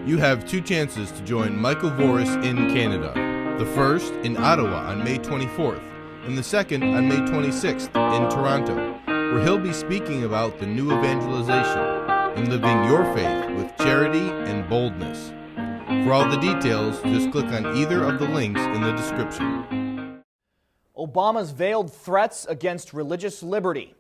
You have two chances to join Michael Voris in Canada. The first in Ottawa on May 24th, and the second on May 26th in Toronto, where he'll be speaking about the new evangelization and living your faith with charity and boldness. For all the details, just click on either of the links in the description. Obama's veiled threats against religious liberty.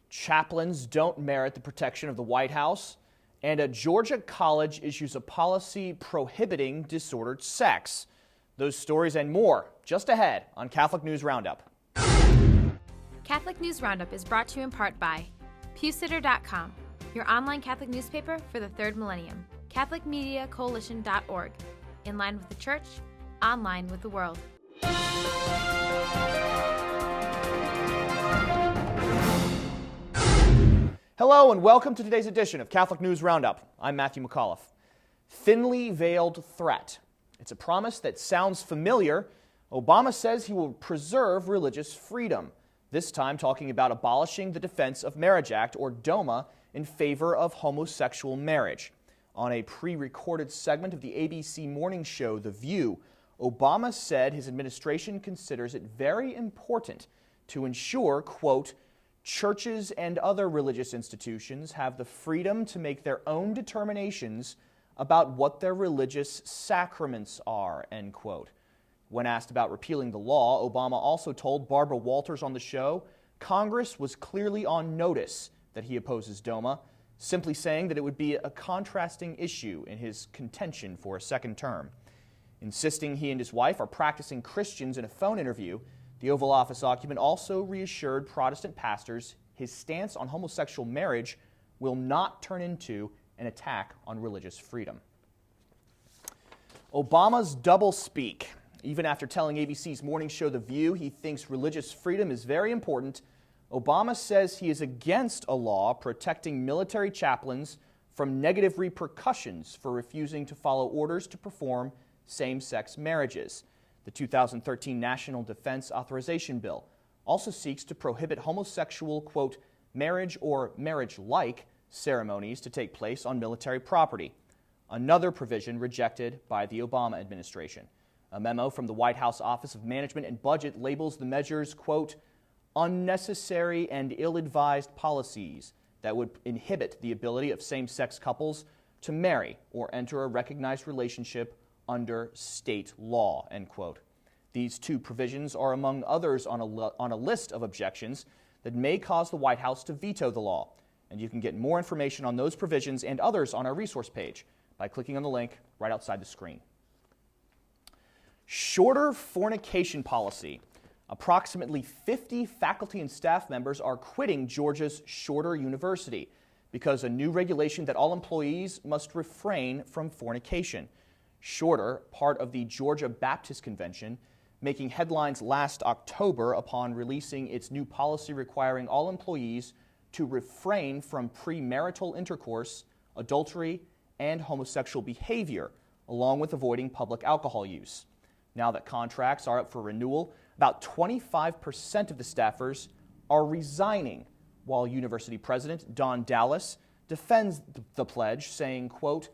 Chaplains don't merit the protection of the White House. And a Georgia college issues a policy prohibiting disordered sex. Those stories and more just ahead on Catholic News Roundup. Catholic News Roundup is brought to you in part by PewSitter.com, your online Catholic newspaper for the third millennium. CatholicMediaCoalition.org, in line with the Church, online with the world. Hello and welcome to today's edition of Catholic News Roundup. I'm Matthew McAuliffe. Thinly veiled threat. It's a promise that sounds familiar. Obama says he will preserve religious freedom, this time talking about abolishing the Defense of Marriage Act, or DOMA, in favor of homosexual marriage. On a pre-recorded segment of the ABC morning show, The View, Obama said his administration considers it very important to ensure, quote, churches and other religious institutions have the freedom to make their own determinations about what their religious sacraments are, end quote. When asked about repealing the law, Obama also told Barbara Walters on the show Congress was clearly on notice that he opposes DOMA, simply saying that it would be a contrasting issue in his contention for a second term. Insisting he and his wife are practicing Christians in a phone interview, the Oval Office occupant also reassured Protestant pastors his stance on homosexual marriage will not turn into an attack on religious freedom. Obama's doublespeak. Even after telling ABC's morning show The View he thinks religious freedom is very important, Obama says he is against a law protecting military chaplains from negative repercussions for refusing to follow orders to perform same-sex marriages. The 2013 National Defense Authorization Bill also seeks to prohibit homosexual, quote, marriage or marriage-like ceremonies to take place on military property, another provision rejected by the Obama administration. A memo from the White House Office of Management and Budget labels the measures, quote, unnecessary and ill-advised policies that would inhibit the ability of same-sex couples to marry or enter a recognized relationship under state law, end quote. These two provisions are among others on a list of objections that may cause the White House to veto the law. And you can get more information on those provisions and others on our resource page by clicking on the link right outside the screen. Shorter fornication policy. Approximately 50 faculty and staff members are quitting Georgia's Shorter University because a new regulation that all employees must refrain from fornication. Shorter, part of the Georgia Baptist Convention, making headlines last October upon releasing its new policy requiring all employees to refrain from premarital intercourse, adultery, and homosexual behavior, along with avoiding public alcohol use. Now that contracts are up for renewal, about 25% of the staffers are resigning, while University President Don Dallas defends the pledge, saying, quote,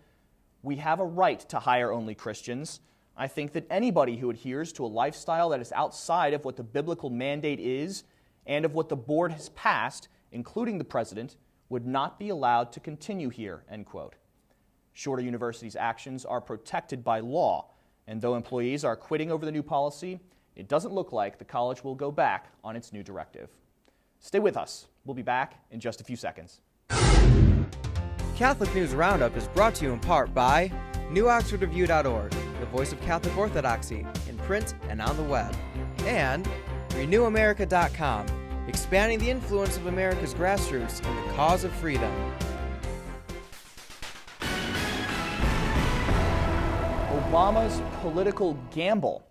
we have a right to hire only Christians. I think that anybody who adheres to a lifestyle that is outside of what the biblical mandate is and of what the board has passed, including the president, would not be allowed to continue here, end quote. Shorter University's actions are protected by law, and though employees are quitting over the new policy, it doesn't look like the college will go back on its new directive. Stay with us. We'll be back in just a few seconds. Catholic News Roundup is brought to you in part by NewOxfordReview.org, the voice of Catholic Orthodoxy, in print and on the web, and RenewAmerica.com, expanding the influence of America's grassroots in the cause of freedom. Obama's political gamble.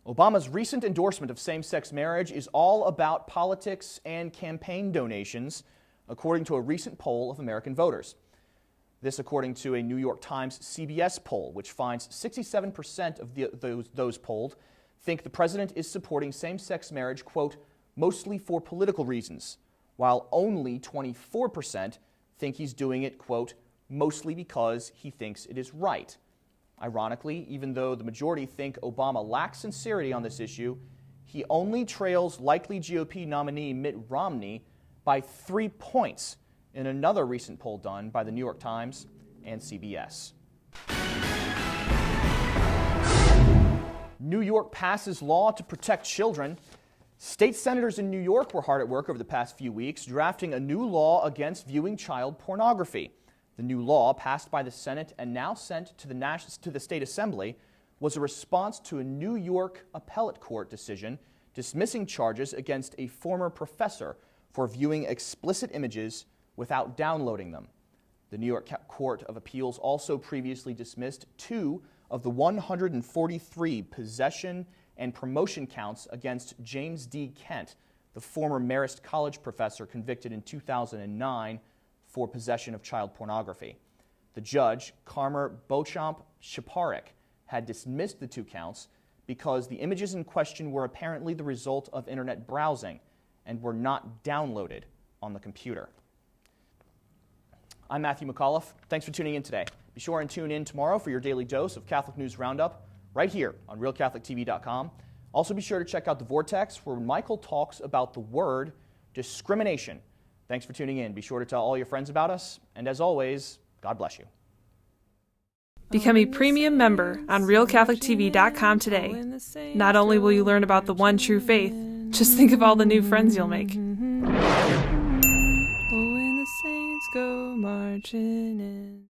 Obama's recent endorsement of same-sex marriage is all about politics and campaign donations, according to a recent poll of American voters. This according to a New York Times CBS poll, which finds 67% of those polled think the president is supporting same-sex marriage, quote, mostly for political reasons, while only 24% think he's doing it, quote, mostly because he thinks it is right. Ironically, even though the majority think Obama lacks sincerity on this issue, he only trails likely GOP nominee Mitt Romney by 3 points in another recent poll done by the New York Times and CBS. New York passes law to protect children. State senators in New York were hard at work over the past few weeks, drafting a new law against viewing child pornography. The new law, passed by the Senate and now sent to the State Assembly, was a response to a New York appellate court decision dismissing charges against a former professor for viewing explicit images without downloading them. The New York Court of Appeals also previously dismissed 2 of the 143 possession and promotion counts against James D. Kent, the former Marist College professor convicted in 2009 for possession of child pornography. The judge, Karmer Beauchamp-Shaparik, had dismissed the 2 counts because the images in question were apparently the result of internet browsing and were not downloaded on the computer. I'm Matthew McAuliffe. Thanks for tuning in today. Be sure and tune in tomorrow for your daily dose of Catholic News Roundup right here on RealCatholicTV.com. Also be sure to check out The Vortex, where Michael talks about the word discrimination. Thanks for tuning in. Be sure to tell all your friends about us. And as always, God bless you. Become a premium member on RealCatholicTV.com today. Not only will you learn about the one true faith, just think of all the new friends you'll make. When the saints go marching in.